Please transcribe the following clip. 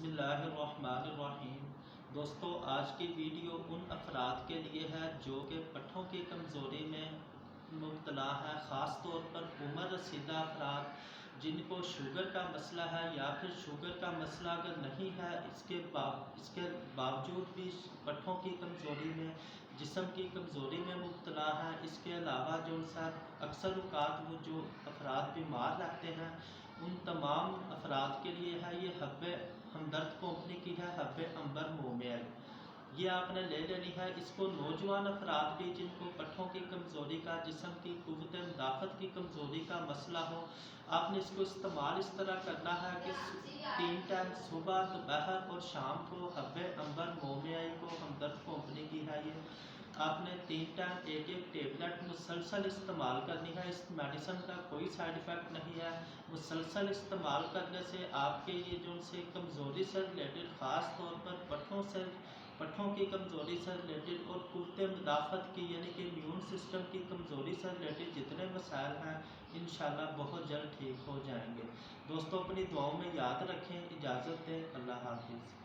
बिस्मिल्लाहिर्रहमानिर्रहीम। दोस्तों, आज की वीडियो उन अफराद के लिए है जो कि पट्ठों की कमज़ोरी में मुब्तला है, ख़ास तौर पर उम्र रसीदा अफराद जिनको शुगर का मसला है या फिर शुगर का मसला अगर नहीं है, इसके बावजूद भी पट्ठों की कमज़ोरी में, जिस्म की कमज़ोरी में मुब्तला है। इसके अलावा जो सा अक्सर औक़ात वो जो अफराद बीमार रहते हैं, उन तमाम अफराद के लिए है ये हब्बे हमदर्द कंपनी की है, हब्बे अंबर मोमेल। ये आपने ले लेनी है। इसको नौजवान अफराद भी जिनको पट्ठों की कमज़ोरी का, जिस्म की क़ुव्वत मुदाफ़त की कमज़ोरी का मसला हो, आपने इसको इस्तेमाल इस तरह करना है कि 3 टाइम सुबह, दोपहर और शाम को हब्बे अंबर मोमेल को हमदर्द कंपनी की है ये, आपने 3 टाइम एक एक टेबलेट मुसलसल इस्तेमाल करनी है। इस मेडिसिन का कोई साइड इफ़ेक्ट नहीं है। मुसलसल इस्तेमाल करने से आपके ये जो से कमज़ोरी से रिलेटेड, ख़ास तौर पर पट्ठों की कमज़ोरी से रिलेटेड और क़ुव्वत मुदाफ़त की यानी कि इम्यून सिस्टम की कमज़ोरी से रिलेटेड जितने मसाइल हैं, इंशाअल्लाह बहुत जल्द ठीक हो जाएंगे। दोस्तों, अपनी दुआओं में याद रखें। इजाज़त दें। अल्लाह हाफ़िज़।